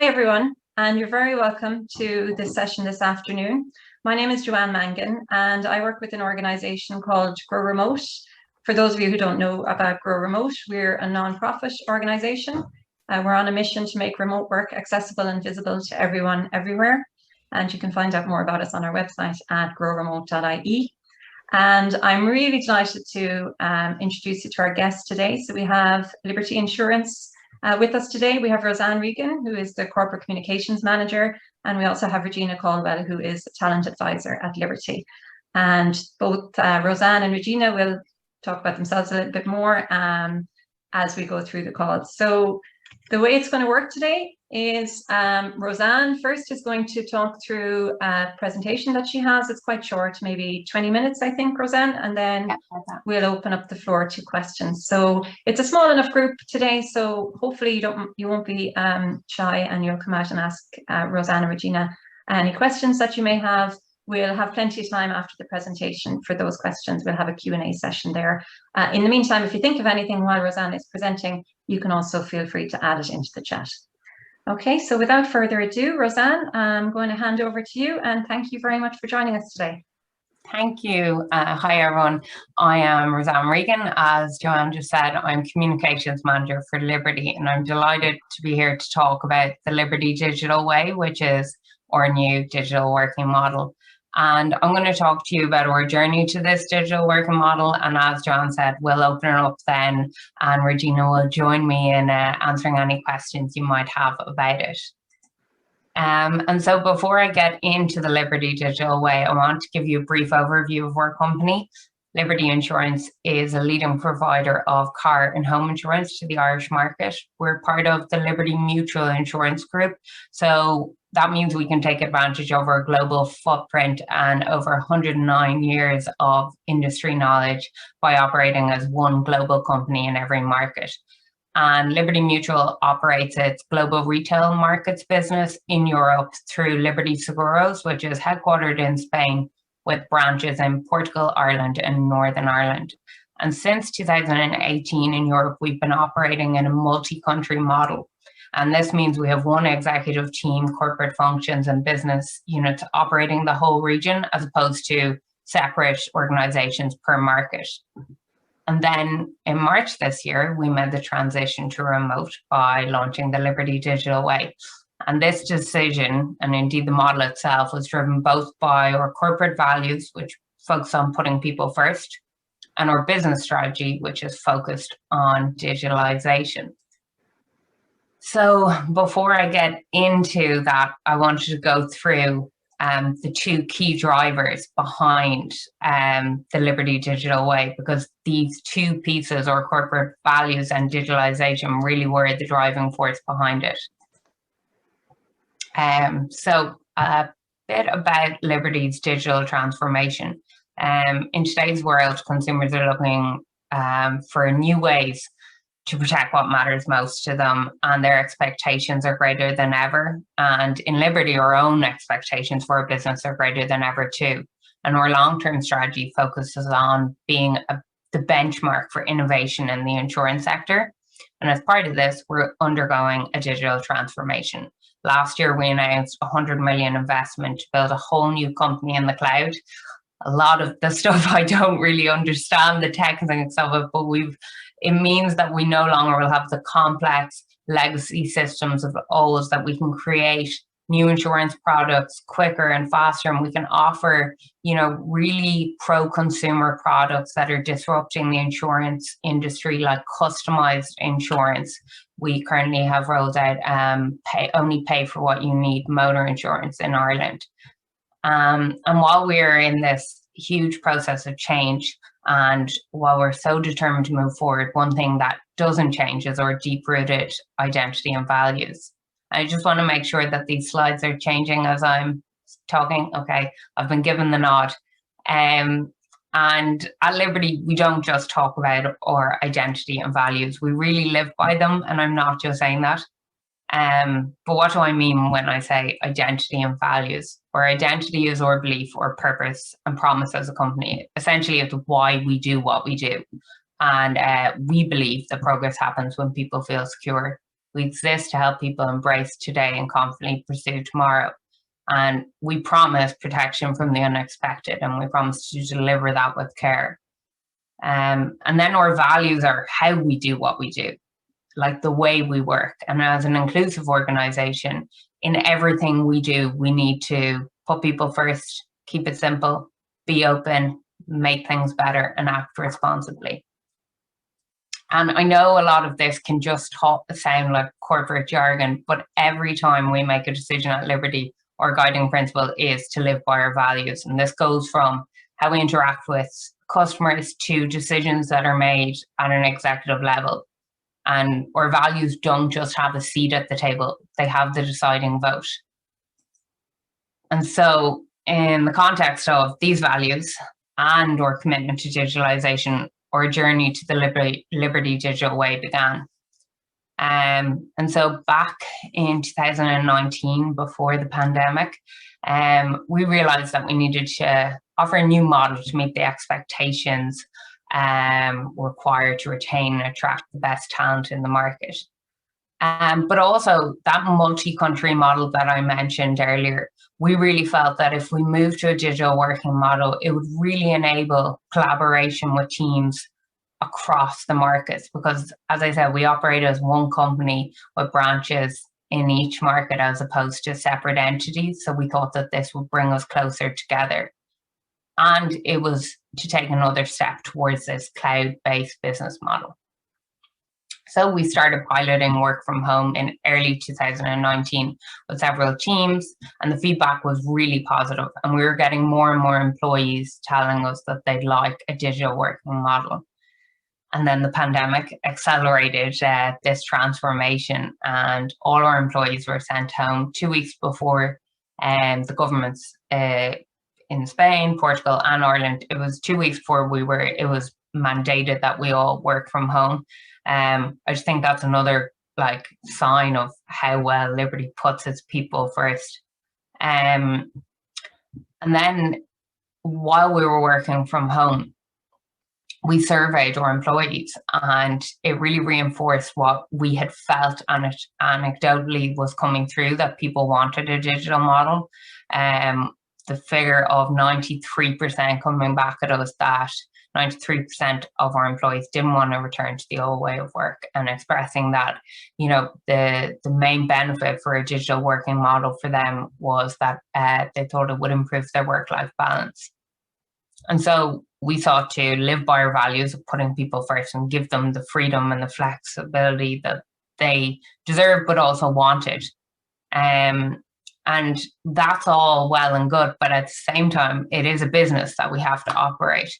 Hey everyone, and you're very welcome to this session this afternoon. My name is Joanne Mangan, and I work with an organization called Growremote. For those of you who don't know about Growremote, we're a non-profit organization. We're on a mission to make remote work accessible and visible to everyone, everywhere. And you can find out more about us on our website at Growremote.ie. And I'm really delighted to introduce you to our guests today. So we have Liberty Insurance with us today. We have Roseanne Regan, who is the Corporate Communications Manager, and we also have Regina Caldwell, who is a Talent Advisor at Liberty. And both Roseanne and Regina will talk about themselves a little bit more as we go through the call. So the way it's going to work today is Roseanne first is going to talk through a presentation that she has. It's quite short, maybe 20 minutes, I think, Roseanne, and then we'll open up the floor to questions. So it's a small enough group today, so hopefully you won't be shy, and you'll come out and ask Roseanne and Regina any questions that you may have. We'll have plenty of time after the presentation for those questions. We'll have a Q&A session there. In the meantime, if you think of anything while Roseanne is presenting, you can also feel free to add it into the chat. Okay, so without further ado, Roseanne, I'm going to hand over to you, and thank you very much for joining us today. Thank you. Hi, everyone. I am Roseanne Regan. As Joanne just said, I'm Communications Manager for Liberty, and I'm delighted to be here to talk about the Liberty Digital Way, which is our new digital working model. And I'm going to talk to you about our journey to this digital working model. And as Joanne said, we'll open it up then, and Regina will join me in answering any questions you might have about it. And so before I get into the Liberty Digital Way, I want to give you a brief overview of our company. Liberty Insurance is a leading provider of car and home insurance to the Irish market. We're part of the Liberty Mutual Insurance Group. So that means we can take advantage of our global footprint and over 109 years of industry knowledge by operating as one global company in every market. And Liberty Mutual operates its global retail markets business in Europe through Liberty Seguros, which is headquartered in Spain, with branches in Portugal, Ireland, and Northern Ireland. And since 2018 in Europe, we've been operating in a multi-country model. And this means we have one executive team, corporate functions, and business units operating the whole region, as opposed to separate organizations per market. And then in March this year, we made the transition to remote by launching the Liberty Digital Way. And this decision, and indeed the model itself, was driven both by our corporate values, which focus on putting people first, and our business strategy, which is focused on digitalization. So before I get into that, I wanted to go through the two key drivers behind the Liberty Digital Way, because these two pieces, our corporate values and digitalization, really were the driving force behind it. So a bit about Liberty's digital transformation. In today's world, consumers are looking for new ways to protect what matters most to them, and their expectations are greater than ever. And in Liberty, our own expectations for our business are greater than ever too. And our long-term strategy focuses on being the benchmark for innovation in the insurance sector. And as part of this, we're undergoing a digital transformation. Last year, we announced a 100 million investment to build a whole new company in the cloud. A lot of the stuff I don't really understand the techniques of it, but it means that we no longer will have the complex legacy systems of old, that we can create new insurance products quicker and faster, and we can offer, really pro-consumer products that are disrupting the insurance industry, like customized insurance. We currently have rolled out only pay for what you need motor insurance in Ireland. And while we're in this huge process of change, and while we're so determined to move forward, one thing that doesn't change is our deep-rooted identity and values. I just want to make sure that these slides are changing as I'm talking. Okay, I've been given the nod. And at Liberty, we don't just talk about our identity and values. We really live by them, and I'm not just saying that. But what do I mean when I say identity and values? Our identity is our belief or purpose and promise as a company. Essentially, it's why we do what we do. And we believe that progress happens when people feel secure. We exist to help people embrace today and confidently pursue tomorrow. And we promise protection from the unexpected, and we promise to deliver that with care. And then our values are how we do what we do, like the way we work. And as an inclusive organization, in everything we do, we need to put people first, keep it simple, be open, make things better, and act responsibly. And I know a lot of this can just sound like corporate jargon, but every time we make a decision at Liberty, our guiding principle is to live by our values. And this goes from how we interact with customers to decisions that are made at an executive level. And our values don't just have a seat at the table, they have the deciding vote. And so in the context of these values and our commitment to digitalization, our journey to the Liberty Digital Way began. And so back in 2019, before the pandemic, we realized that we needed to offer a new model to meet the expectations required to retain and attract the best talent in the market. But also that multi-country model that I mentioned earlier, we really felt that if we moved to a digital working model, it would really enable collaboration with teams across the markets, because as I said, we operate as one company with branches in each market as opposed to separate entities. So we thought that this would bring us closer together. And it was to take another step towards this cloud-based business model. So we started piloting work from home in early 2019 with several teams, and the feedback was really positive. And we were getting more and more employees telling us that they'd like a digital working model. And then the pandemic accelerated this transformation, and all our employees were sent home 2 weeks before the governments in Spain, Portugal, and Ireland. It was 2 weeks before it was mandated that we all work from home. I just think that's another sign of how well Liberty puts its people first. And then while we were working from home, we surveyed our employees, and it really reinforced what we had felt, and it anecdotally was coming through, that people wanted a digital model. The figure of 93% coming back at us, that 93% of our employees didn't want to return to the old way of work, and expressing that, the main benefit for a digital working model for them was that they thought it would improve their work-life balance. And so we sought to live by our values of putting people first and give them the freedom and the flexibility that they deserve but also wanted. And that's all well and good, but at the same time, it is a business that we have to operate.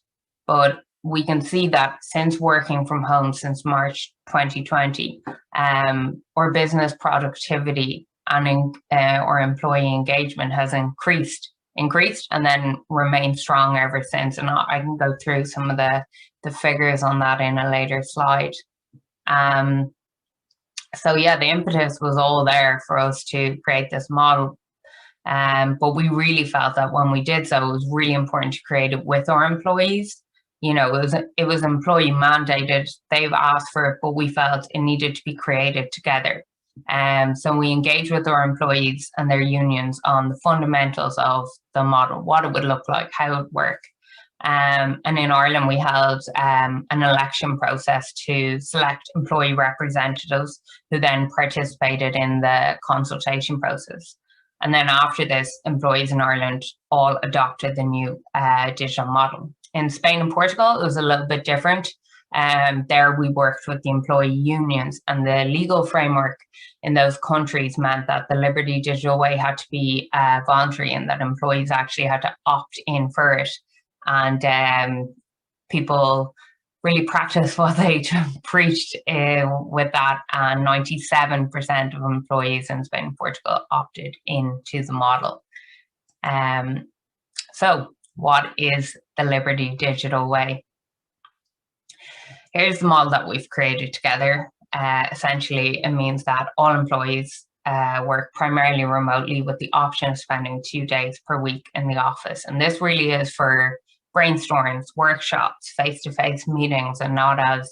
But we can see that since working from home since March 2020, our business productivity and our employee engagement has increased and then remained strong ever since. And I can go through some of the figures on that in a later slide. So yeah, the impetus was all there for us to create this model. But we really felt that when we did so, it was really important to create it with our employees. It was employee mandated. They've asked for it, but we felt it needed to be created together. So we engaged with our employees and their unions on the fundamentals of the model, what it would look like, how it would work. And in Ireland, we held an election process to select employee representatives who then participated in the consultation process. And then after this, employees in Ireland all adopted the new digital model. In Spain and Portugal, it was a little bit different. There we worked with the employee unions, and the legal framework in those countries meant that the Liberty Digital Way had to be voluntary, and that employees actually had to opt in for it. And people really practiced what they preached with that, and 97% of employees in Spain and Portugal opted into the model. So what is the Liberty Digital Way? Here's the model that we've created together. Essentially, it means that all employees work primarily remotely with the option of spending 2 days per week in the office. And this really is for brainstorms, workshops, face-to-face meetings, and not as,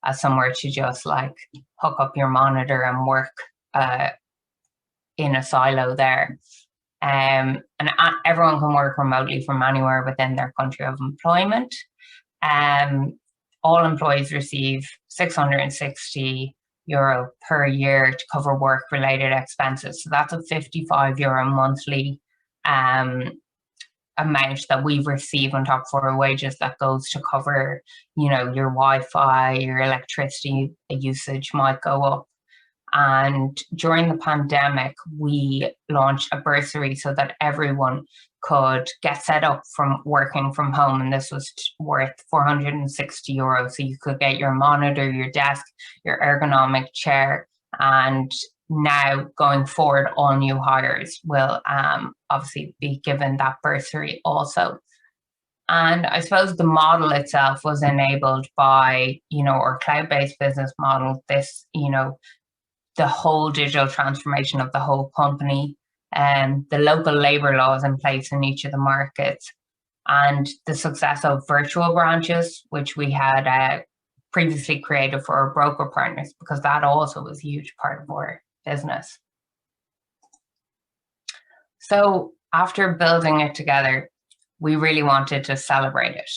as somewhere to just like hook up your monitor and work in a silo there. And everyone can work remotely from anywhere within their country of employment. All employees receive €660 per year to cover work-related expenses. So that's a €55 monthly amount that we receive on top of our wages that goes to cover, you know, your Wi-Fi, your electricity usage might go up. And during the pandemic, we launched a bursary so that everyone could get set up from working from home. And this was worth €460. So you could get your monitor, your desk, your ergonomic chair. And now going forward, all new hires will obviously be given that bursary also. And I suppose the model itself was enabled by, you know, our cloud-based business model, this, you know, the whole digital transformation of the whole company, and the local labour laws in place in each of the markets, and the success of virtual branches, which we had previously created for our broker partners, because that also was a huge part of our business. So after building it together, we really wanted to celebrate it.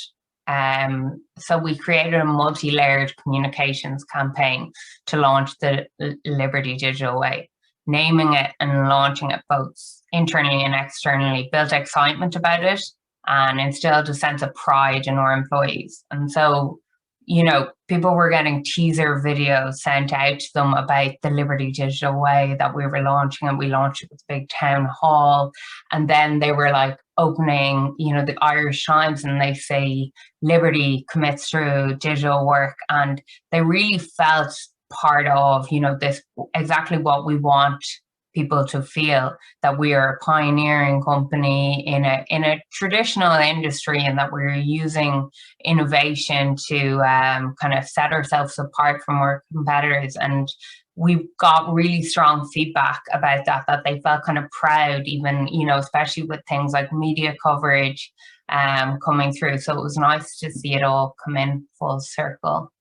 So we created a multi-layered communications campaign to launch the Liberty Digital Way. Naming it and launching it both internally and externally built excitement about it and instilled a sense of pride in our employees. And so, you know, people were getting teaser videos sent out to them about the Liberty Digital Way that we were launching, and we launched it with a big town hall. And then they were like opening, you know, the Irish Times, and they say Liberty commits through digital work, and they really felt part of, you know, this exactly what we want people to feel, that we are a pioneering company in a traditional industry, and that we're using innovation to kind of set ourselves apart from our competitors. And we got really strong feedback about that they felt kind of proud, even, you know, especially with things like media coverage coming through. So it was nice to see it all come in full circle.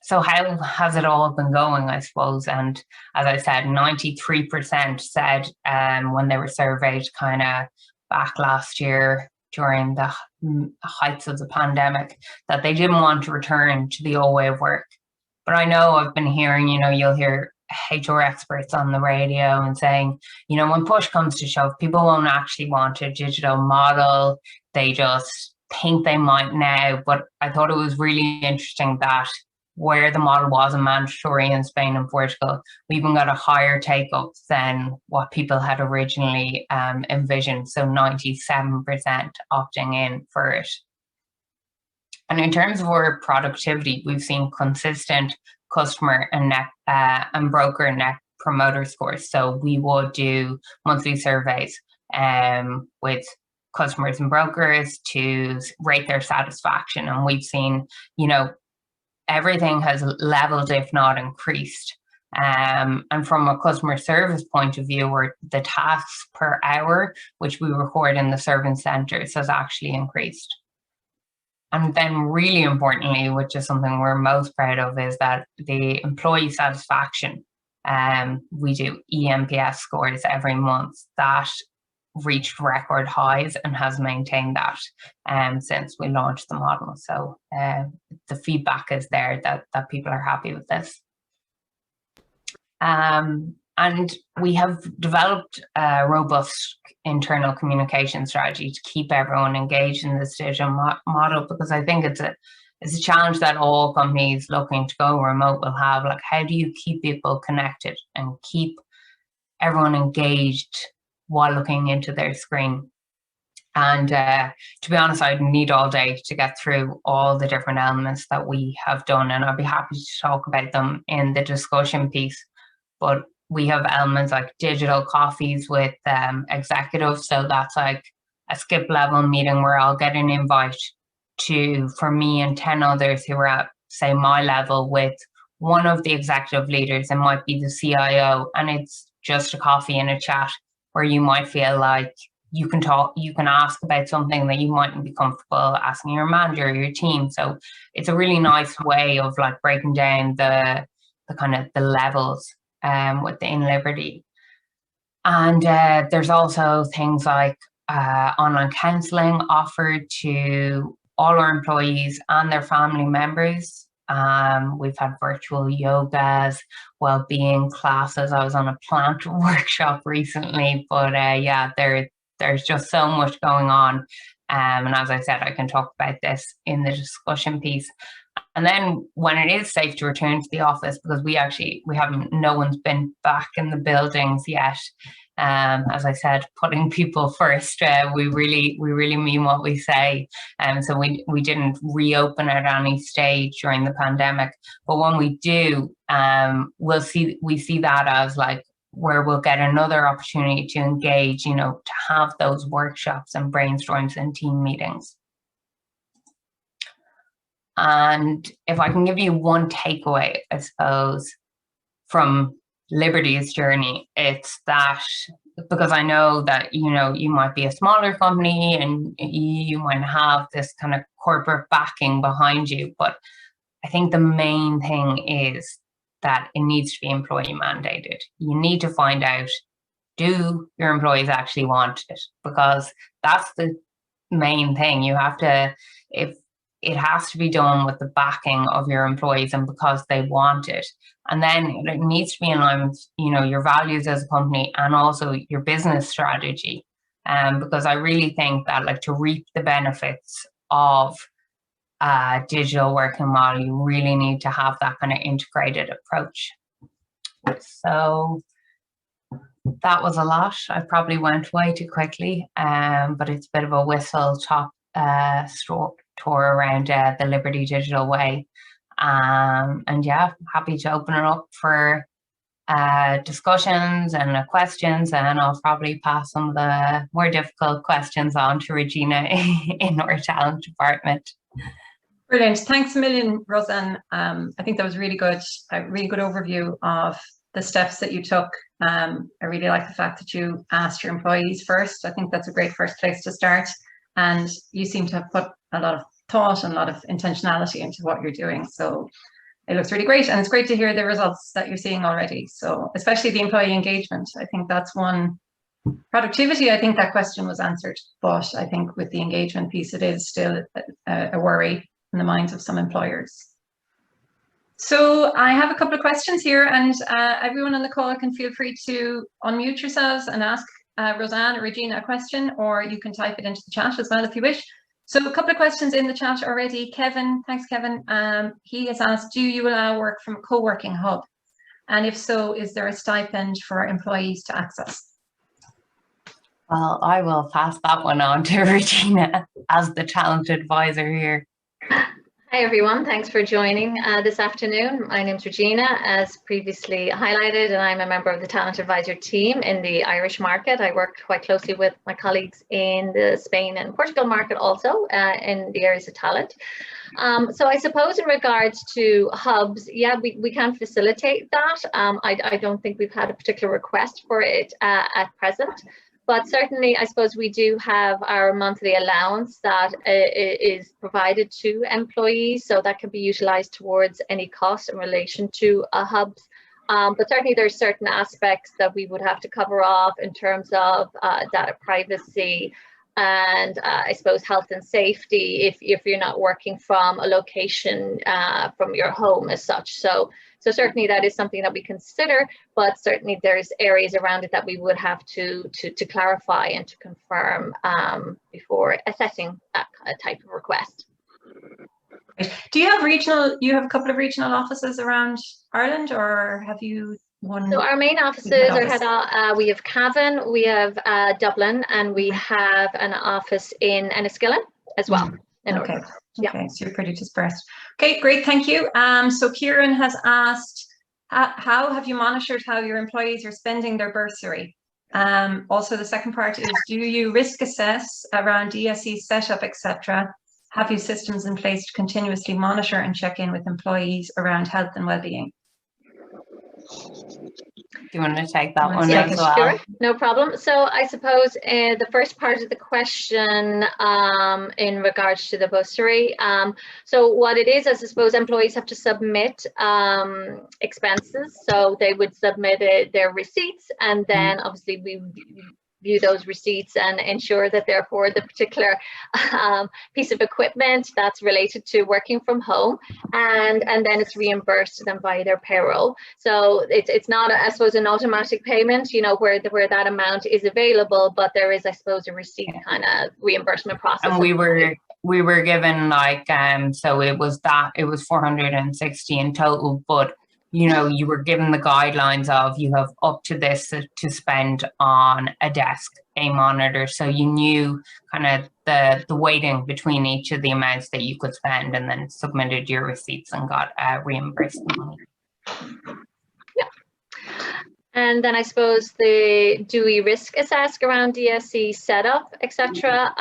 So how has it all been going, I suppose? And as I said, 93% said when they were surveyed kind of back last year during the heights of the pandemic that they didn't want to return to the old way of work. But I know I've been hearing, you know, you'll hear HR experts on the radio and saying, you know, when push comes to shove, people won't actually want a digital model. They just think they might now. But I thought it was really interesting that where the model wasn't mandatory in Spain and Portugal, we even got a higher take up than what people had originally envisioned. So 97% opting in for it. And in terms of our productivity, we've seen consistent customer and broker net promoter scores. So we would do monthly surveys with customers and brokers to rate their satisfaction. And we've seen, you know, everything has leveled, if not increased. And from a customer service point of view, where the tasks per hour, which we record in the service centres, has actually increased. And then really importantly, which is something we're most proud of, is that the employee satisfaction, we do eNPS scores every month, that reached record highs and has maintained that since we launched the model. So the feedback is there that people are happy with this. And we have developed a robust internal communication strategy to keep everyone engaged in this digital model, because I think it's a challenge that all companies looking to go remote will have. Like, how do you keep people connected and keep everyone engaged while looking into their screen? And to be honest, I'd need all day to get through all the different elements that we have done, and I'd be happy to talk about them in the discussion piece. But we have elements like digital coffees with executives. So that's like a skip level meeting where I'll get an invite for me and 10 others who are at, say, my level with one of the executive leaders. It might be the CIO, and it's just a coffee and a chat where you might feel like you can ask about something that you mightn't be comfortable asking your manager or your team. So it's a really nice way of like breaking down the kind of the levels within Liberty. And there's also things like online counselling offered to all our employees and their family members. We've had virtual yogas, well-being classes. I was on a plant workshop recently, but yeah, there's just so much going on. And as I said, I can talk about this in the discussion piece. And then when it is safe to return to the office, because no one's been back in the buildings yet. As I said, putting people first, we really mean what we say. So we didn't reopen at any stage during the pandemic. But when we do, we see that as like where we'll get another opportunity to engage, to have those workshops and brainstorms and team meetings. And if I can give you one takeaway, I suppose, from Liberty's journey, it's that, because I know that, you might be a smaller company and you might have this kind of corporate backing behind you, but I think the main thing is that it needs to be employee mandated. You need to find out, do your employees actually want it? Because that's the main thing. You have to, if it has to be done with the backing of your employees and because they want it. And then it needs to be in line with, your values as a company and also your business strategy. Because I really think that, like, to reap the benefits of digital working model, you really need to have that kind of integrated approach. So that was a lot. I probably went way too quickly, but it's a bit of a whistle-top tour around the Liberty Digital Way. And yeah, happy to open it up for discussions and questions, and I'll probably pass some of the more difficult questions on to Regina in our talent department. Brilliant. Thanks a million, Roseanne. I think that was really good, a really good overview of the steps that you took. I really like the fact that you asked your employees first. I think that's a great first place to start. And you seem to have put a lot of thought and a lot of intentionality into what you're doing. So it looks really great. And it's great to hear the results that you're seeing already. So especially the employee engagement, I think that's one. Productivity, I think that question was answered. But I think with the engagement piece, it is still a worry in the minds of some employers. So I have a couple of questions here, and everyone on the call can feel free to unmute yourselves and ask Roseanne or Regina a question, or you can type it into the chat as well if you wish. So a couple of questions in the chat already. Kevin, thanks Kevin. He has asked, do you allow work from a co-working hub? And if so, is there a stipend for employees to access? Well, I will pass that one on to Regina as the talent advisor here. Hi everyone, thanks for joining this afternoon. My name's Regina, as previously highlighted, and I'm a member of the talent advisor team in the Irish market. I work quite closely with my colleagues in the Spain and Portugal market also in the areas of talent. So I suppose in regards to hubs, yeah, we can facilitate that. I don't think we've had a particular request for it at present. But certainly, I suppose we do have our monthly allowance that is provided to employees, so that can be utilised towards any cost in relation to hubs. But certainly, there's certain aspects that we would have to cover off in terms of data privacy and I suppose health and safety if you're not working from a location from your home as such. So certainly that is something that we consider, but certainly there's areas around it that we would have to clarify and to confirm before assessing that type of request. Do you have a couple of regional offices around Ireland, or have you one? So our main offices are we have Cavan, we have Dublin, and we have an office in Enniskillen as well. Okay. Okay, so you're pretty dispersed. Okay, great, thank you. So Kieran has asked, how have you monitored how your employees are spending their bursary? Also, the second part is, do you risk assess around DSE setup, etc.? Have you systems in place to continuously monitor and check in with employees around health and well-being? Do you want to take that one Yeah, as well? Sure, no problem. So I suppose the first part of the question in regards to the bursary. So what it is, I suppose employees have to submit expenses. So they would submit their receipts, and then obviously we view those receipts and ensure that they're for the particular piece of equipment that's related to working from home, and then it's reimbursed to them via their payroll. So it's not, I suppose, an automatic payment, you know, where that amount is available, but there is, I suppose, a receipt kind of reimbursement process. And we were given like so it was 460 in total, but you know, you were given the guidelines of you have up to this to spend on a desk, a monitor, so you knew kind of the weighting between each of the amounts that you could spend, and then submitted your receipts and got reimbursed money. Yeah. And then I suppose do we risk assess around DSE setup, etc.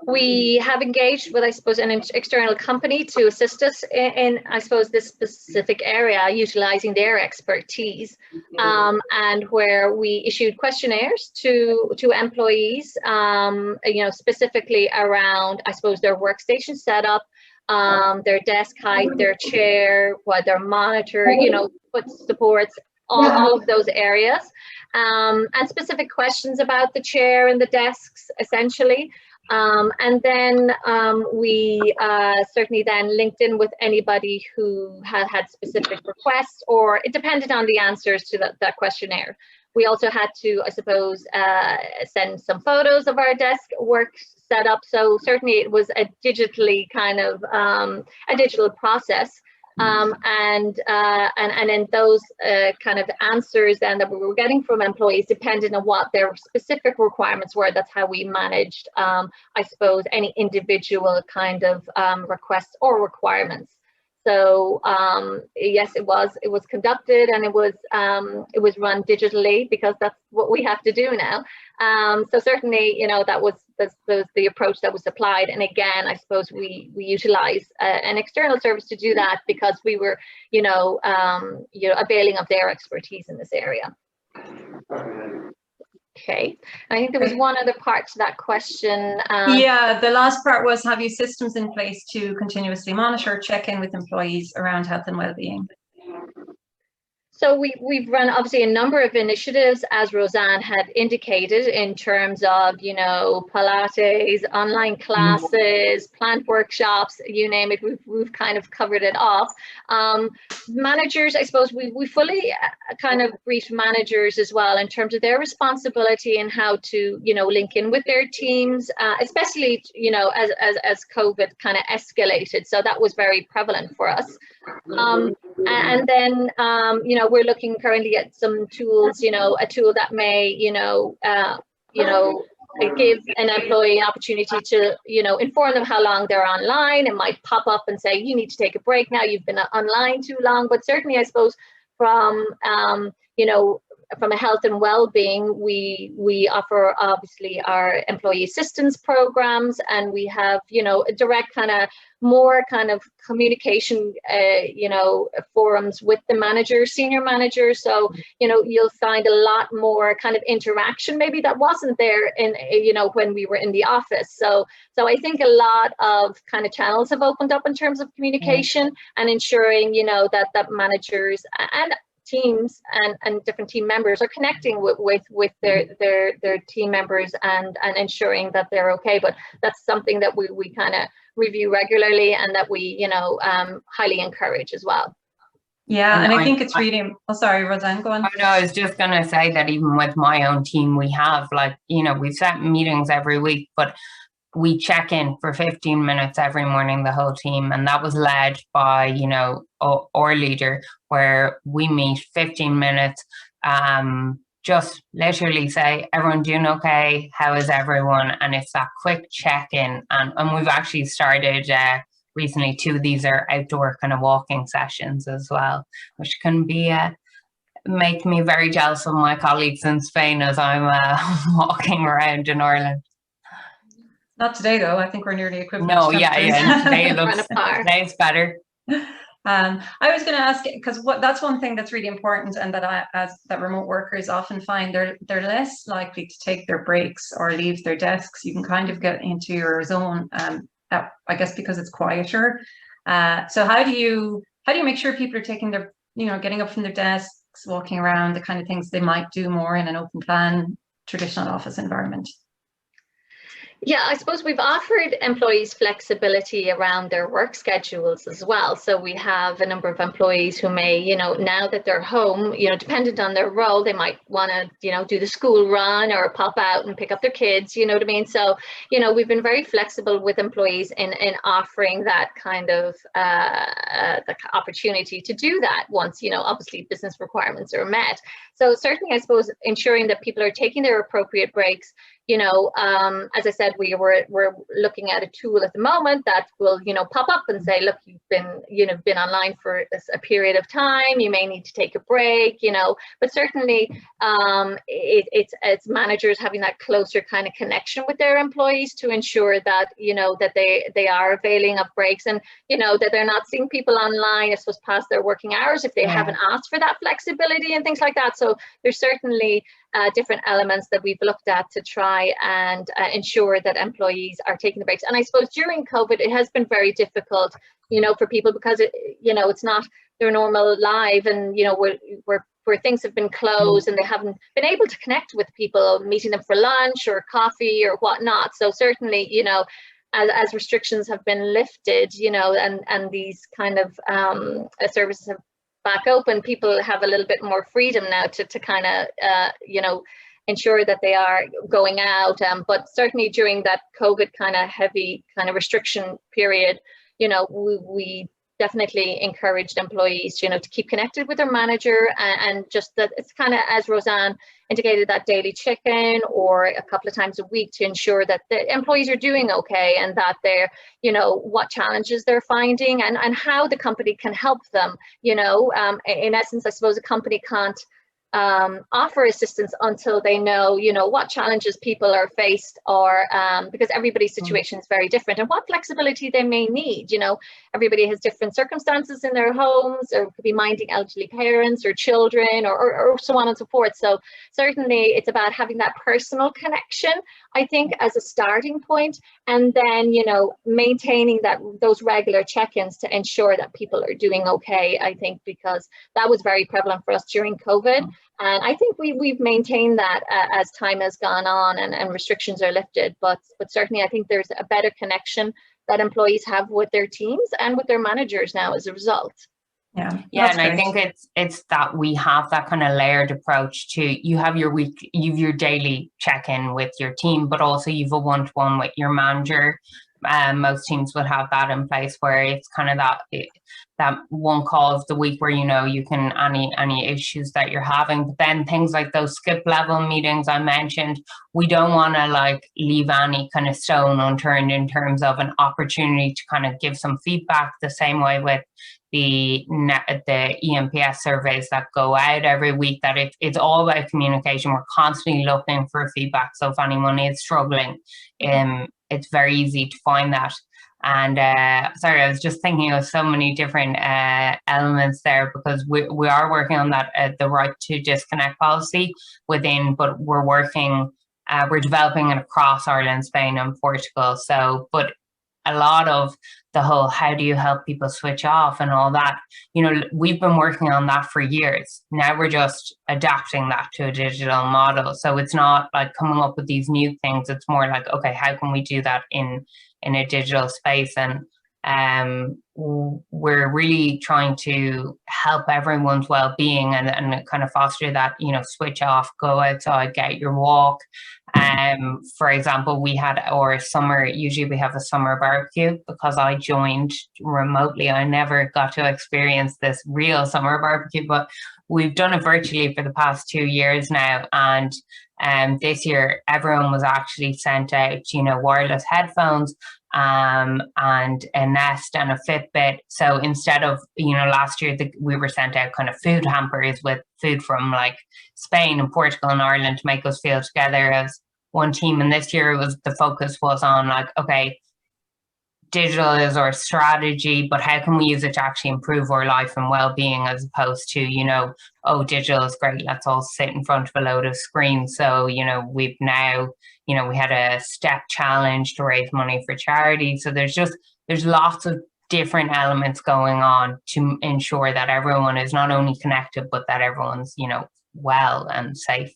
We have engaged with, I suppose, an external company to assist us in I suppose, this specific area, utilizing their expertise, and where we issued questionnaires to employees, you know, specifically around, I suppose, their workstation setup, their desk height, their chair, their monitor, you know, foot supports, all of those areas, and specific questions about the chair and the desks, essentially. And then we certainly then linked in with anybody who had specific requests, or it depended on the answers to that questionnaire. We also had to, I suppose, send some photos of our desk work setup. So certainly it was a digitally kind of a digital process. And then those kind of answers then that we were getting from employees depended on what their specific requirements were. That's how we managed, I suppose, any individual kind of requests or requirements. So yes, it was conducted, and it was run digitally, because that's what we have to do now. So certainly, you know, that was the approach that was applied. And again, I suppose we utilize an external service to do that, because we were, you know, availing of their expertise in this area. Okay, I think there was one other part to that question. Yeah, the last part was, have you systems in place to continuously monitor, check in with employees around health and well-being? So we've run obviously a number of initiatives, as Roseanne had indicated, in terms of, you know, Pilates, online classes, plant workshops, you name it. We've kind of covered it off. Managers, I suppose we fully kind of briefed managers as well in terms of their responsibility and how to, you know, link in with their teams, especially, you know, as COVID kind of escalated. So that was very prevalent for us. And then, you know, we're looking currently at some tools, you know, a tool that may, give an employee an opportunity to, you know, inform them how long they're online. It might pop up and say, you need to take a break now, you've been online too long. But certainly, I suppose, from, you know, from a health and well-being, we offer obviously our employee assistance programs, and we have, you know, a direct kind of more kind of communication, you know, forums with the managers, senior managers. So, you know, you'll find a lot more kind of interaction maybe that wasn't there in, you know, when we were in the office. So I think a lot of kind of channels have opened up in terms of communication and ensuring, you know, that managers and teams and different team members are connecting with their team members and ensuring that they're okay. But that's something that we kind of review regularly, and that we, you know, highly encourage as well. Yeah, and I think it's really, oh, sorry, Roseanne, go on. No, I was just going to say that even with my own team, we have, like, you know, we've set meetings every week, but we check in for 15 minutes every morning, the whole team. And that was led by, you know, our leader, where we meet 15 minutes, just literally say, everyone doing okay? How is everyone? And it's that quick check-in. And we've actually started recently, too. These are outdoor kind of walking sessions as well, which can be make me very jealous of my colleagues in Spain as I'm walking around in Ireland. Not today, though. I think we're nearly equivalent. No, yeah. Today it looks, today's better. I was going to ask, because that's one thing that's really important, and that remote workers often find they're less likely to take their breaks or leave their desks. You can kind of get into your zone, I guess, because it's quieter. So how do you make sure people are taking their, getting up from their desks, walking around, the kind of things they might do more in an open plan traditional office environment? Yeah, I suppose we've offered employees flexibility around their work schedules as well. So we have a number of employees who may, now that they're home, dependent on their role, they might want to, do the school run or pop out and pick up their kids, you know what I mean? So, we've been very flexible with employees in offering that kind of the opportunity to do that once, obviously business requirements are met. So certainly, I suppose, ensuring that people are taking their appropriate breaks. As I said, we're looking at a tool at the moment that will, pop up and say, look, you've been online for a period of time. You may need to take a break, but certainly it's managers having that closer kind of connection with their employees to ensure that, that they are availing of breaks, and, that they're not seeing people online, I suppose, past their working hours if they haven't asked for that flexibility and things like that. So there's certainly different elements that we've looked at to try and ensure that employees are taking the breaks. And I suppose during COVID, it has been very difficult, for people, because it's not their normal life, and where things have been closed and they haven't been able to connect with people, meeting them for lunch or coffee or whatnot. So certainly, as restrictions have been lifted, and these kind of services have back open, people have a little bit more freedom now to kind of ensure that they are going out, but certainly during that COVID kind of heavy kind of restriction period, we definitely encouraged employees to keep connected with their manager, and just that it's kind of, as Roseanne indicated, that daily check-in or a couple of times a week to ensure that the employees are doing okay, and that they're, what challenges they're finding, and how the company can help them. In essence, I suppose a company can't offer assistance until they know, what challenges people are faced, or because everybody's situation is very different, and what flexibility they may need. Everybody has different circumstances in their homes, or could be minding elderly parents or children, or so on and so forth. So certainly it's about having that personal connection, I think, as a starting point, and then, maintaining those regular check-ins to ensure that people are doing okay, I think, because that was very prevalent for us during COVID. And I think we've maintained that as time has gone on and restrictions are lifted. But certainly, I think there's a better connection that employees have with their teams and with their managers now as a result. Yeah, and great. I think it's that we have that kind of layered approach to, you have your daily check-in with your team, but also you've a one-to-one with your manager. Most teams would have that in place, where it's kind of that one call of the week where you can any issues that you're having. But then things like those skip level meetings I mentioned, we don't want to leave any kind of stone unturned in terms of an opportunity to kind of give some feedback, the same way with the EMPS surveys that go out every week, that it's all about communication. We're constantly looking for feedback. So if anyone is struggling, it's very easy to find that. And sorry, I was just thinking of so many different elements there, because we are working on that, the right to disconnect policy within, but we're developing it across Ireland, Spain and Portugal. So, but a lot of the whole, how do you help people switch off and all that, we've been working on that for years. Now we're just adapting that to a digital model. So it's not like coming up with these new things. It's more like, okay, how can we do that in a digital space? And we're really trying to help everyone's well-being and kind of foster that, switch off, go outside, get your walk. For example, we had our summer, usually we have a summer barbecue. Because I joined remotely, I never got to experience this real summer barbecue, but we've done it virtually for the past 2 years now. And this year, everyone was actually sent out, wireless headphones, and a Nest and a Fitbit. So instead of, last year we were sent out kind of food hampers with food from Spain and Portugal and Ireland to make us feel together as one team. And this year the focus was on okay, digital is our strategy, but how can we use it to actually improve our life and well-being, as opposed to, oh, digital is great, let's all sit in front of a load of screens. So, we've now, we had a step challenge to raise money for charity. So there's lots of different elements going on to ensure that everyone is not only connected, but that everyone's, well and safe.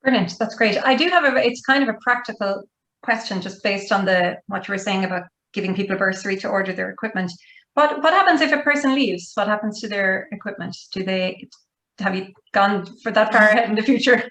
Brilliant, that's great. I do have it's kind of a practical question, just based on what you were saying about giving people a bursary to order their equipment. What happens if a person leaves? What happens to their equipment? Have you gone for that far ahead in the future?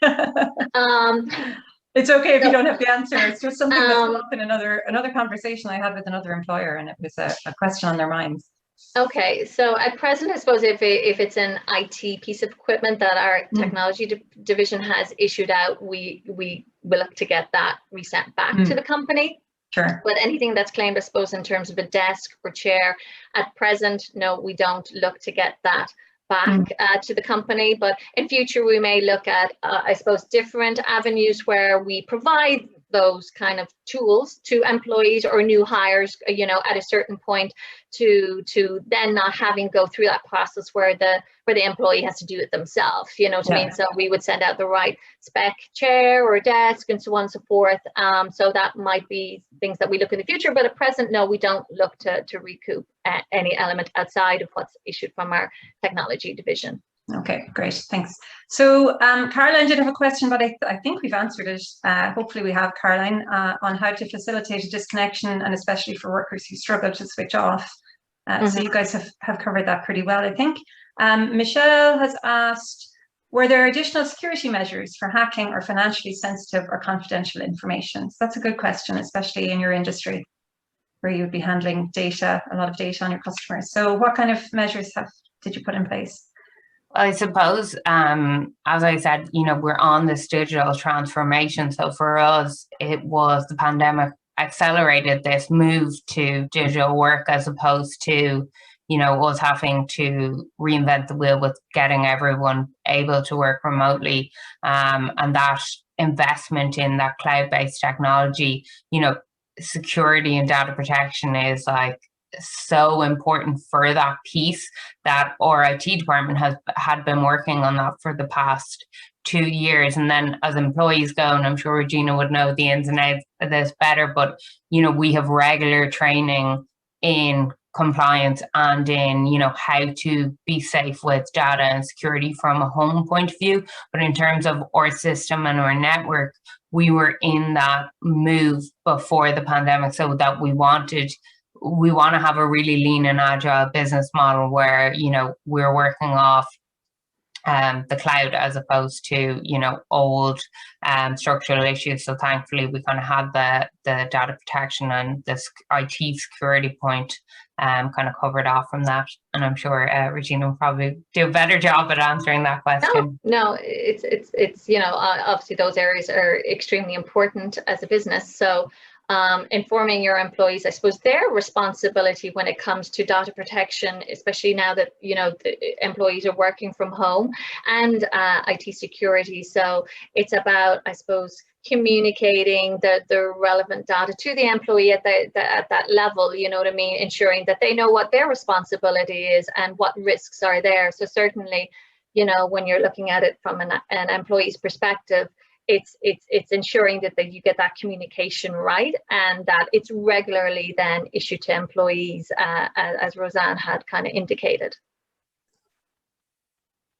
It's okay if you don't have the answer. It's just something that's come up in another conversation I had with another employer, and it was a question on their minds. Okay, so at present, I suppose if it's an IT piece of equipment that our technology division has issued out, we will look to get that resent back to the company. Sure. But anything that's claimed, I suppose, in terms of a desk or chair, at present, no, we don't look to get that back to the company. But in future, we may look at, I suppose, different avenues where we provide those kind of tools to employees or new hires, at a certain point, to then not having go through that process where the employee has to do it themselves, what I mean? So we would send out the right spec chair or desk and so on and so forth. So that might be things that we look in the future, but at present, no, we don't look to recoup any element outside of what's issued from our technology division. Okay, great, thanks. So Caroline did have a question, but I think we've answered it. Hopefully we have, Caroline, on how to facilitate a disconnection, and especially for workers who struggle to switch off. So you guys have covered that pretty well, I think. Michelle has asked, were there additional security measures for hacking or financially sensitive or confidential information? So that's a good question, especially in your industry, where you would be handling a lot of data on your customers. So what kind of measures did you put in place? I suppose, as I said, we're on this digital transformation. So for us, it was the pandemic accelerated this move to digital work, as opposed to, us having to reinvent the wheel with getting everyone able to work remotely. And that investment in that cloud-based technology, security and data protection is so important for that piece, that our IT department had been working on that for the past 2 years. And then as employees go, and I'm sure Regina would know the ins and outs of this better, but we have regular training in compliance and in how to be safe with data and security from a home point of view. But in terms of our system and our network, we were in that move before the pandemic, so that we want to have a really lean and agile business model where, we're working off the cloud, as opposed to, old structural issues. So thankfully, we kind of had the data protection and this IT security point kind of covered off from that. And I'm sure Regina will probably do a better job at answering that question. No, it's obviously those areas are extremely important as a business. So informing your employees, I suppose, their responsibility when it comes to data protection, especially now that the employees are working from home, and IT security. So it's about, I suppose, communicating the relevant data to the employee at that level, what I mean, ensuring that they know what their responsibility is and what risks are there. So certainly, when you're looking at it from an employee's perspective, it's ensuring that you get that communication right, and that it's regularly then issued to employees, as Roseanne had kind of indicated.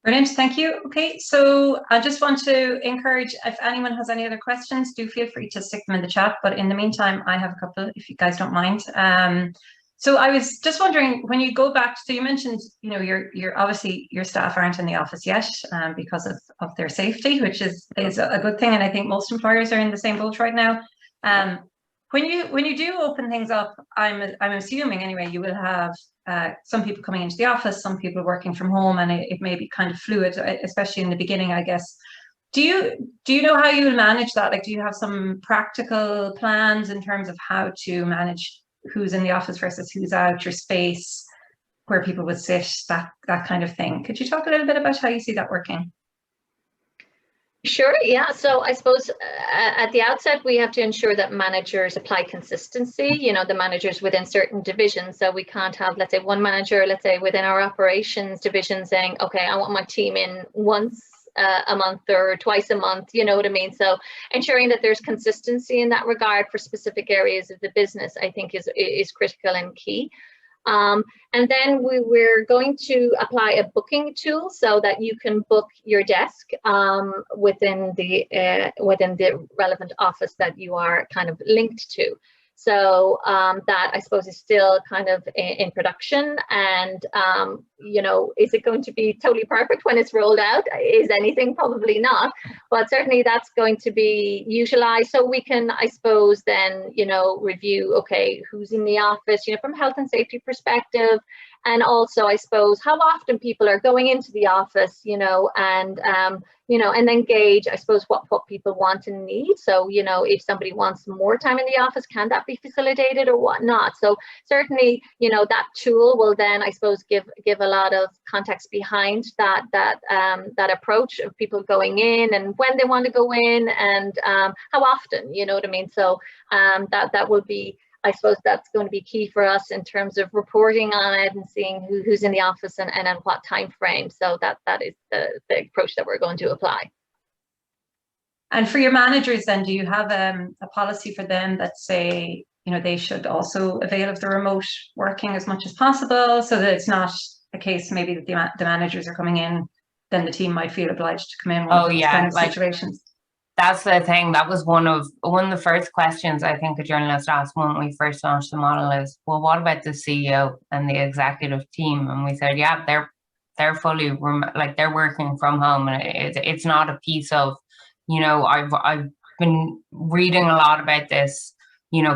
Brilliant, thank you. Okay, so I just want to encourage, if anyone has any other questions, do feel free to stick them in the chat. But in the meantime, I have a couple, if you guys don't mind. So I was just wondering, when you go back, so you mentioned, you're obviously, your staff aren't in the office yet because of their safety, which is a good thing. And I think most employers are in the same boat right now. When you do open things up, I'm assuming anyway, you will have some people coming into the office, some people working from home, and it may be kind of fluid, especially in the beginning, I guess. Do you know how you will manage that? Like, do you have some practical plans in terms of how to manage who's in the office versus who's out, your space, where people would sit, that kind of thing? Could you talk a little bit about how you see that working? Sure, yeah. So I suppose at the outset, we have to ensure that managers apply consistency, the managers within certain divisions. So we can't have, let's say, one manager, let's say within our operations division saying, okay, I want my team in once a month or twice a month, you know what I mean? So ensuring that there's consistency in that regard for specific areas of the business, I think is critical and key. And then we're going to apply a booking tool so that you can book your desk within the relevant office that you are kind of linked to. So that I suppose is still kind of in production, and is it going to be totally perfect when it's rolled out? Is anything? Probably not, but certainly that's going to be utilized so we can, I suppose, then review, okay, who's in the office, from a health and safety perspective, and also I suppose how often people are going into the office, and then gauge, I suppose, what people want and need. So, if somebody wants more time in the office, can that be facilitated or whatnot? So certainly, that tool will then, I suppose, give a lot of context behind that approach of people going in and when they want to go in and how often, you know what I mean? So that will be, I suppose that's going to be key for us in terms of reporting on it and seeing who's in the office and at what time frame. So that is the approach that we're going to apply. And for your managers then, do you have a policy for them that say, they should also avail of the remote working as much as possible, so that it's not a case maybe that the managers are coming in, then the team might feel obliged to come in one of those kind of situations? That's the thing. That was one of the first questions I think a journalist asked when we first launched the model is, well, what about the CEO and the executive team? And we said, yeah, they're fully they're working from home, and it's not a piece of, I've been reading a lot about this.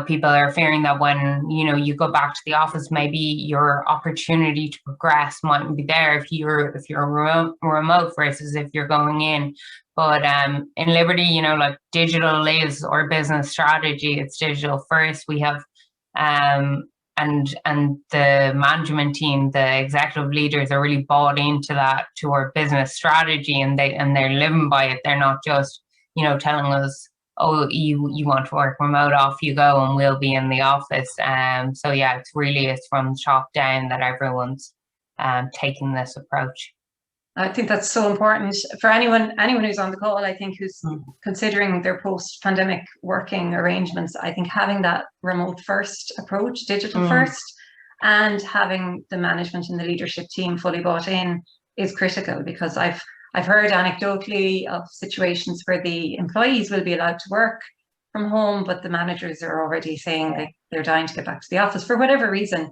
People are fearing that when you go back to the office, maybe your opportunity to progress mightn't be there if you're remote versus if you're going in. But in Liberty, digital is our business strategy. It's digital first. We have and the management team, the executive leaders are really bought into that, to our business strategy, and they're living by it. They're not just telling us, oh, you want to work remote, off you go, and we'll be in the office. So yeah, it's from the top down that everyone's taking this approach. I think that's so important for anyone who's on the call, I think, who's considering their post-pandemic working arrangements. I think having that remote first approach, digital first, and having the management and the leadership team fully bought in is critical, because I've heard anecdotally of situations where the employees will be allowed to work from home, but the managers are already saying they're dying to get back to the office for whatever reason.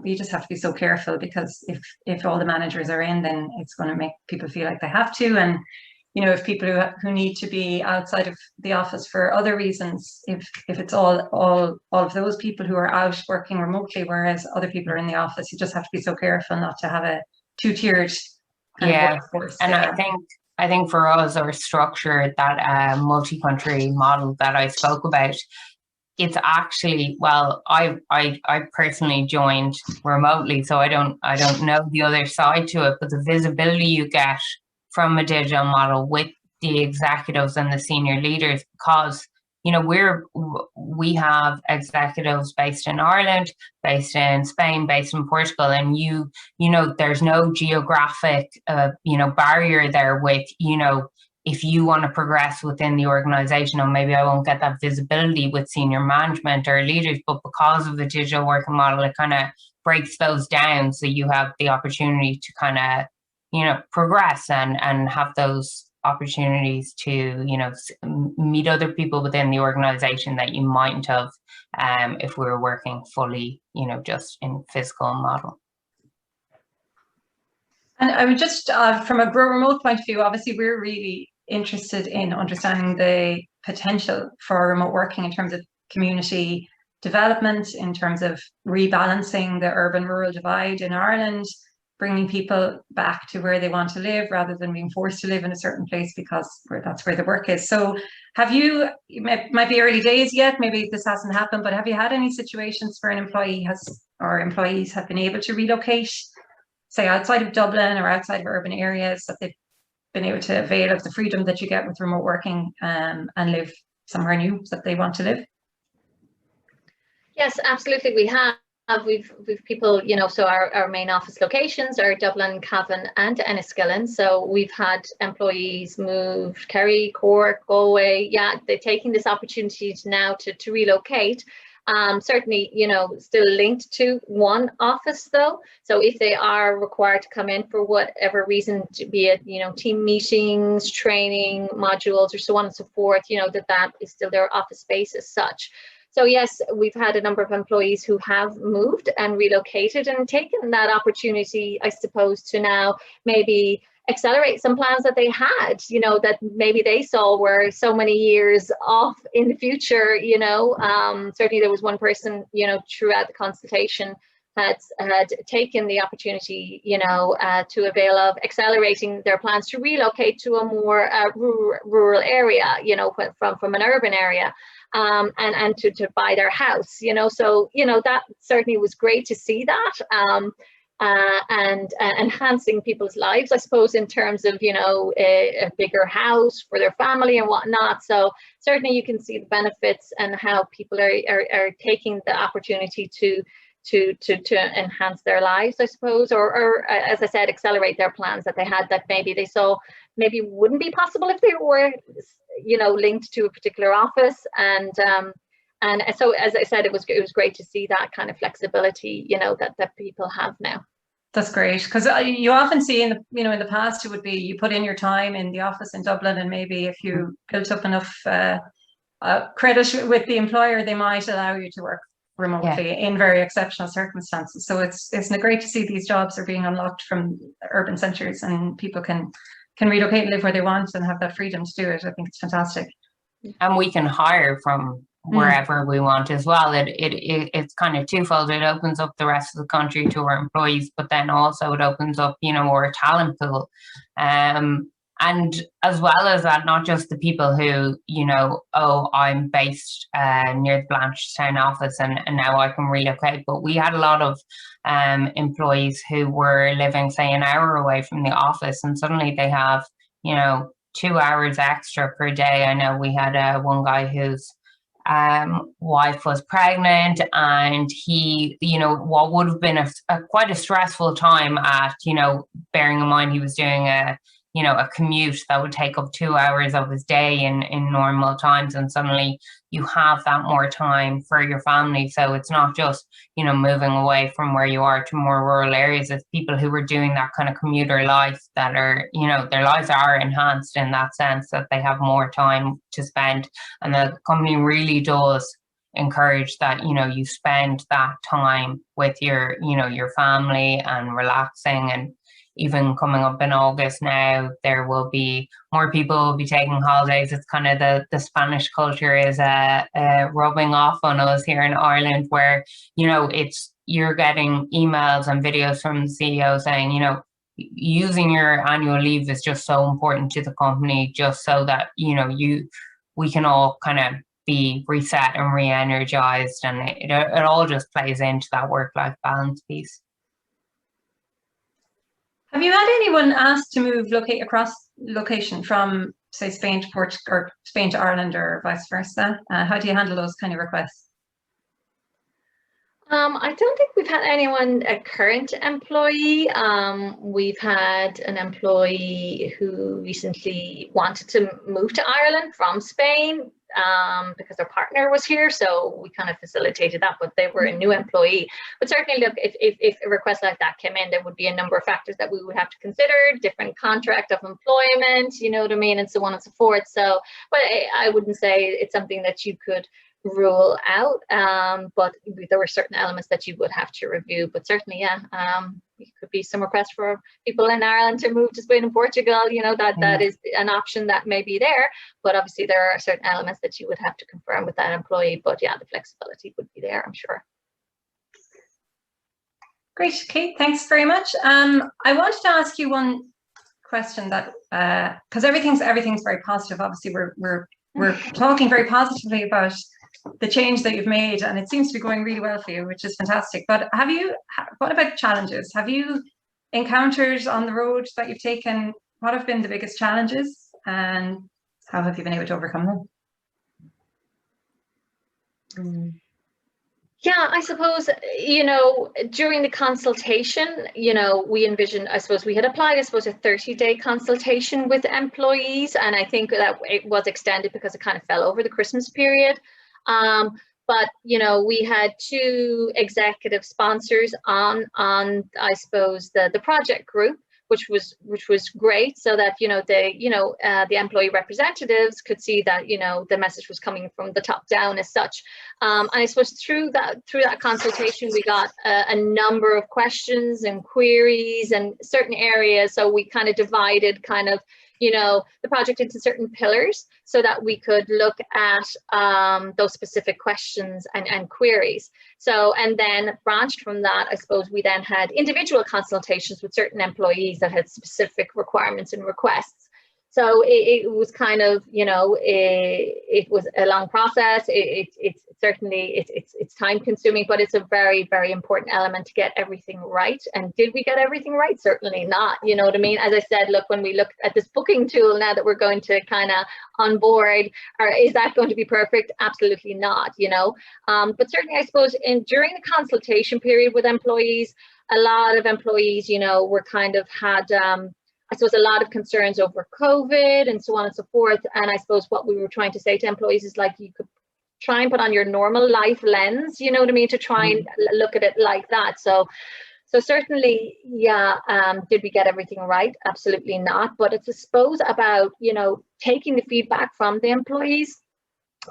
You just have to be so careful, because if all the managers are in, then it's going to make people feel like they have to. And if people who need to be outside of the office for other reasons, if it's all of those people who are out working remotely, whereas other people are in the office, you just have to be so careful not to have a two-tiered workforce. And I think for us, our structure, that multi-country model that I spoke about, it's actually, well, I personally joined remotely, so I don't know the other side to it, but the visibility you get from a digital model with the executives and the senior leaders, because we have executives based in Ireland, based in Spain, based in Portugal, and there's no geographic barrier there with if you want to progress within the organization, or maybe I won't get that visibility with senior management or leaders, but because of the digital working model, it kind of breaks those down. So you have the opportunity to kind of, progress and have those opportunities to, meet other people within the organization that you mightn't have if we were working fully, just in physical model. And I would just, from a Growremote point of view, obviously we're really interested in understanding the potential for remote working in terms of community development, in terms of rebalancing the urban-rural divide in Ireland, bringing people back to where they want to live rather than being forced to live in a certain place because that's where the work is. So have you, it might be early days yet, maybe this hasn't happened, but have you had any situations where an employee or employees have been able to relocate, say outside of Dublin or outside of urban areas, that they've been able to avail of the freedom that you get with remote working and live somewhere new that they want to live? Yes, absolutely. We have. We've people, so our main office locations are Dublin, Cavan and Enniskillen. So we've had employees move Kerry, Cork, Galway. Yeah, they're taking this opportunity now to relocate. Certainly, still linked to one office though. So if they are required to come in for whatever reason, be it, team meetings, training, modules, or so on and so forth, that is still their office space as such. So yes, we've had a number of employees who have moved and relocated and taken that opportunity, I suppose, to now maybe accelerate some plans that they had, that maybe they saw were so many years off in the future. Certainly there was one person, throughout the consultation had taken the opportunity, to avail of accelerating their plans to relocate to a more rural area, from an urban area. And to buy their house, so that certainly was great to see that, and enhancing people's lives, I suppose, in terms of a bigger house for their family and whatnot. So certainly you can see the benefits and how people are taking the opportunity to enhance their lives, I suppose, or as I said, accelerate their plans that they had that maybe they saw maybe wouldn't be possible if they were linked to a particular office. And so, as I said, it was great to see that kind of flexibility, that people have now. That's great, because you often see in the past it would be you put in your time in the office in Dublin, and maybe if you built up enough credit with the employer, they might allow you to work remotely in very exceptional circumstances. So it's great to see these jobs are being unlocked from urban centres, and people can relocate and live where they want and have that freedom to do it. I think it's fantastic. And we can hire from wherever we want as well. It's kind of twofold. It opens up the rest of the country to our employees, but then also it opens up, our talent pool. And as well as that, not just the people who, I'm based near the Blanchardstown office and now I can relocate, but we had a lot of employees who were living, say, an hour away from the office, and suddenly they have, 2 hours extra per day. I know we had one guy whose wife was pregnant, and he, what would have been quite a stressful time at, bearing in mind he was doing a commute that would take up 2 hours of his day in normal times, and suddenly you have that more time for your family. So it's not just, moving away from where you are to more rural areas. It's people who are doing that kind of commuter life that are, their lives are enhanced in that sense, that they have more time to spend. And the company really does encourage that, you spend that time with your family and relaxing. And even coming up in August now, there will be more people will be taking holidays. It's kind of the Spanish culture is rubbing off on us here in Ireland, where, you're getting emails and videos from the CEO saying, using your annual leave is just so important to the company, just so that, we can all kind of be reset and re-energized, and it all just plays into that work-life balance piece. Have you had anyone asked to move across location from, say, Spain to Portugal or Spain to Ireland or vice versa? How do you handle those kind of requests? I don't think we've had anyone, a current employee. We've had an employee who recently wanted to move to Ireland from Spain because their partner was here, so we kind of facilitated that, but they were a new employee. But certainly, look, if a request like that came in, there would be a number of factors that we would have to consider, different contract of employment, you know what I mean, and so on and so forth. So, but I wouldn't say it's something that you could rule out, but there were certain elements that you would have to review. But certainly, it could be some request for people in Ireland to move to Spain and Portugal, that is an option that may be there, but obviously there are certain elements that you would have to confirm with that employee. But yeah, the flexibility would be there, I'm sure. Great, Kate, thanks very much. I wanted to ask you one question that, because everything's very positive. Obviously, we're talking very positively about the change that you've made, and it seems to be going really well for you, which is fantastic. But what about challenges? Have you encountered on the road that you've taken what have been the biggest challenges and how have you been able to overcome them? Yeah, I suppose, during the consultation, we envisioned, I suppose we had applied, I suppose, a 30-day consultation with employees. And I think that it was extended because it kind of fell over the Christmas period. But, we had 2 executive sponsors on I suppose, the project group, which was great, so that the employee representatives could see that the message was coming from the top down as such. And I suppose through that consultation we got a number of questions and queries and certain areas. So we kind of divided the project into certain pillars so that we could look at those specific questions and queries. So, and then branched from that, I suppose we then had individual consultations with certain employees that had specific requirements and requests. So it was kind of, it was a long process. It's certainly, it's time consuming, but it's a very, very important element to get everything right. And did we get everything right? Certainly not. You know what I mean? As I said, look, when we look at this booking tool now that we're going to kind of onboard, or is that going to be perfect? Absolutely not, But certainly, I suppose, during the consultation period with employees, a lot of employees, were kind of had, I suppose, a lot of concerns over COVID and so on and so forth. And I suppose what we were trying to say to employees is like, you could try and put on your normal life lens, you know what I mean, to try and look at it like that. So certainly, yeah, did we get everything right? Absolutely not. But it's, I suppose, about, taking the feedback from the employees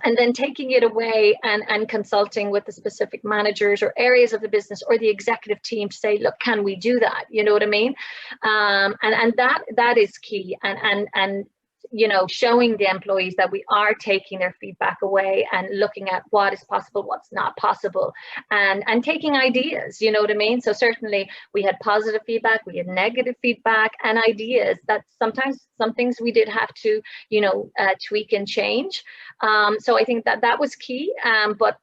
and then taking it away and consulting with the specific managers or areas of the business or the executive team to say, look, can we do that? You know what I mean? And that is key. And showing the employees that we are taking their feedback away and looking at what is possible, what's not possible, and taking ideas, you know what I mean? So certainly we had positive feedback, we had negative feedback and ideas that sometimes some things we did have to, tweak and change. So I think that was key. But,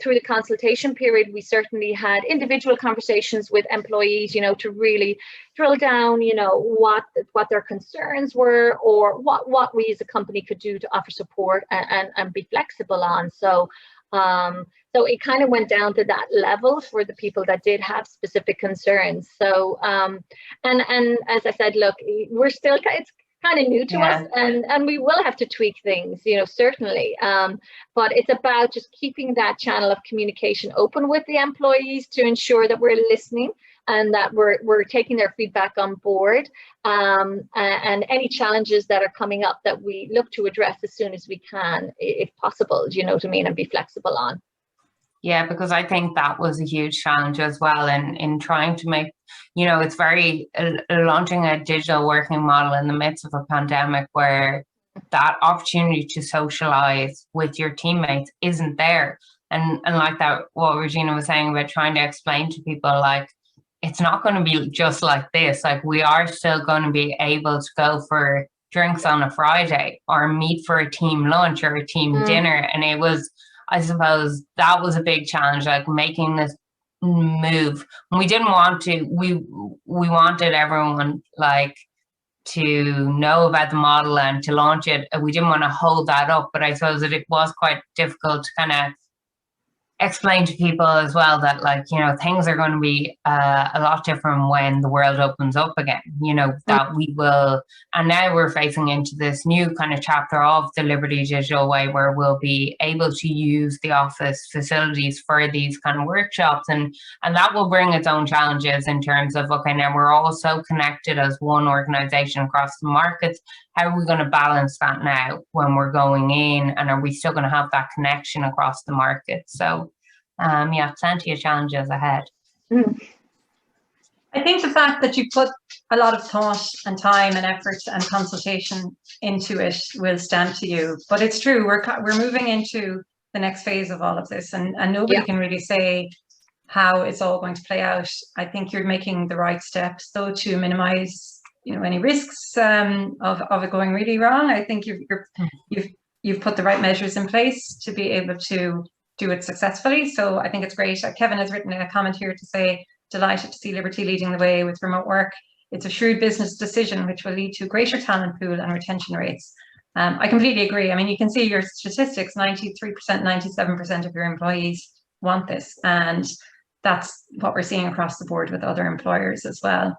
through the consultation period, we certainly had individual conversations with employees, to really drill down, what their concerns were or what we as a company could do to offer support and be flexible on. So it kind of went down to that level for the people that did have specific concerns. So, and as I said, look, we're still, it's kind of new to us, and we will have to tweak things, certainly. But it's about just keeping that channel of communication open with the employees to ensure that we're listening and that we're taking their feedback on board, and any challenges that are coming up that we look to address as soon as we can, if possible, you know what I mean, and be flexible on. Yeah, because I think that was a huge challenge as well in trying to make, it's very launching a digital working model in the midst of a pandemic where that opportunity to socialize with your teammates isn't there. And like that, what Regina was saying about trying to explain to people, like, it's not going to be just like this. Like, we are still going to be able to go for drinks on a Friday or meet for a team lunch or a team dinner. And it was, I suppose, that was a big challenge, like making this move. We didn't want to, we wanted everyone like to know about the model and to launch it. We didn't want to hold that up, but I suppose that it was quite difficult to kind of explain to people as well that, like, things are going to be a lot different when the world opens up again, that we will. And now we're facing into this new kind of chapter of the Liberty Digital Way where we'll be able to use the office facilities for these kind of workshops. And that will bring its own challenges in terms of, okay, now we're all so connected as one organization across the markets. How are we going to balance that now when we're going in? And are we still going to have that connection across the market? So, plenty of challenges ahead. I think the fact that you put a lot of thought and time and effort and consultation into it will stand to you. But it's true, we're moving into the next phase of all of this, and nobody can really say how it's all going to play out. I think you're making the right steps, though, to minimize any risks of it going really wrong. I think you've put the right measures in place to be able to do it successfully. So I think it's great. Kevin has written a comment here to say, delighted to see Liberty leading the way with remote work. it's a shrewd business decision which will lead to greater talent pool and retention rates. I completely agree. I mean, you can see your statistics, 93%, 97% of your employees want this. And that's what we're seeing across the board with other employers as well.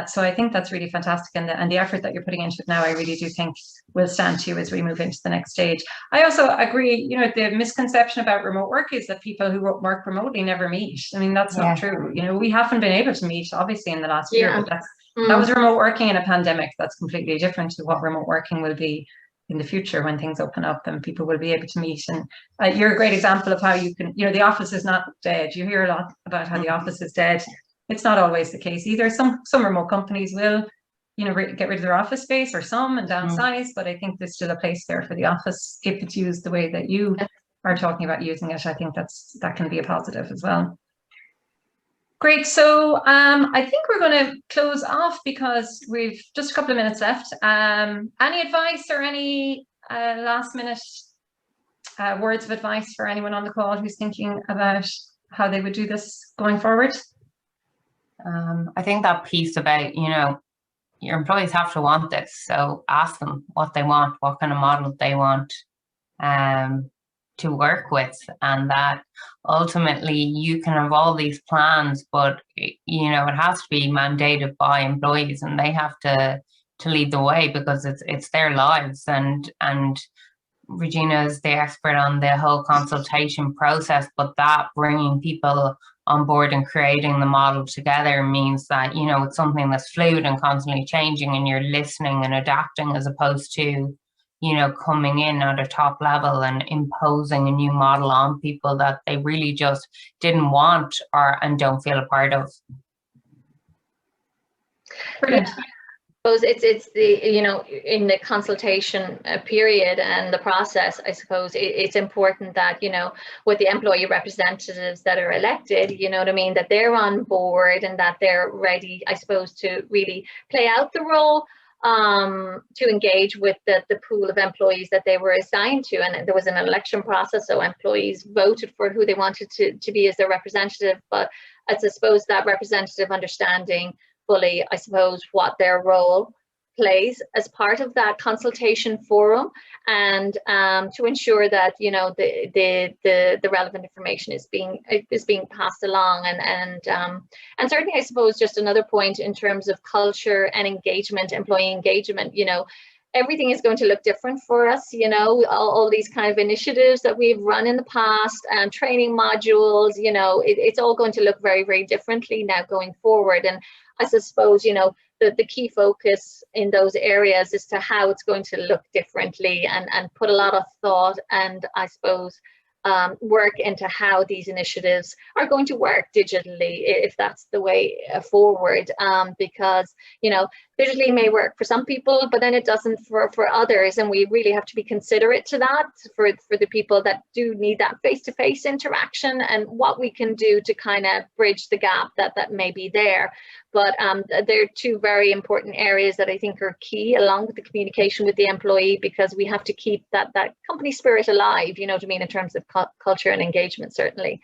So I think that's really fantastic. And the effort that you're putting into it now, I really do think will stand to you as we move into the next stage. I also agree, you know, the misconception about remote work is that people who work remotely never meet. I mean, that's not true. You know, we haven't been able to meet, obviously, in the last year, but that was remote working in a pandemic. That's completely different to what remote working will be in the future when things open up and people will be able to meet. And you're a great example of how you can, you know, the office is not dead. You hear a lot about how the office is dead. It's not always the case either. Some remote companies will, you know, get rid of their office space, or some, and downsize, but I think there's still a place there for the office if it's used the way that you are talking about using it. I think that can be a positive as well. Great. So I think we're going to close off because we've just a couple of minutes left. Any advice or any last minute words of advice for anyone on the call who's thinking about how they would do this going forward? I think that piece about, you know, your employees have to want this. So ask them what they want, what kind of model they want to work with, and that ultimately you can have all these plans, but you know, it has to be mandated by employees, and they have to lead the way because it's their lives. And Regina is the expert on the whole consultation process, but that bringing people on board and creating the model together means that, you know, it's something that's fluid and constantly changing, and you're listening and adapting, as opposed to, you know, coming in at a top level and imposing a new model on people that they really just didn't want and don't feel a part of. Brilliant. I suppose it's the, you know, in the consultation period and the process, I suppose it's important that, you know, with the employee representatives that are elected, you know what I mean, that they're on board and that they're ready, I suppose, to really play out the role, to engage with the pool of employees that they were assigned to. And there was an election process, so employees voted for who they wanted to be as their representative. But I suppose that representative understanding fully, I suppose, what their role plays as part of that consultation forum, and to ensure that, you know, the relevant information is being passed along. And certainly, I suppose, just another point in terms of culture and engagement, employee engagement, you know, everything is going to look different for us, you know, all these kind of initiatives that we've run in the past and training modules, you know, it's all going to look very, very differently now going forward. And I suppose, you know, the key focus in those areas is to how it's going to look differently, and put a lot of thought and, I suppose, work into how these initiatives are going to work digitally, if that's the way forward, because, you know, digitally may work for some people, but then it doesn't for others, and we really have to be considerate to that for the people that do need that face-to-face interaction, and what we can do to kind of bridge the gap that may be there. But there are two very important areas that I think are key, along with the communication with the employee, because we have to keep that company spirit alive, you know what I mean, in terms of culture and engagement, certainly.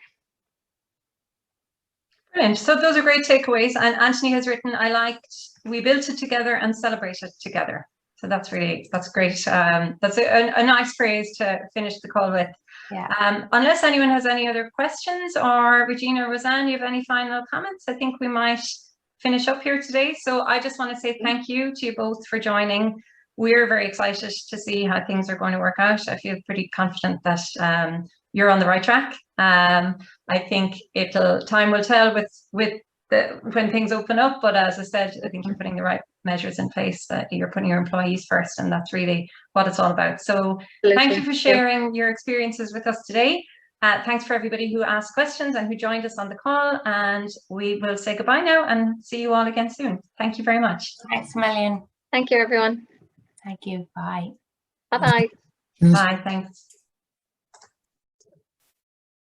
Brilliant. So those are great takeaways. And Anthony has written, I liked, we built it together and celebrated together. So that's great. That's a nice phrase to finish the call with. Yeah. Unless anyone has any other questions, or Regina or Roseanne, you have any final comments? I think we might finish up here today. So I just want to say thank you to you both for joining. We're very excited to see how things are going to work out. I feel pretty confident that you're on the right track. I think time will tell when things open up, but as I said, I think you're putting the right measures in place, that you're putting your employees first, and that's really what it's all about. So thank you for sharing your experiences with us today. Thanks for everybody who asked questions and who joined us on the call, and we will say goodbye now and see you all again soon. Thank you very much. Thanks a million. Thank you, everyone. Thank you. Bye. Bye-bye. Bye. Thanks.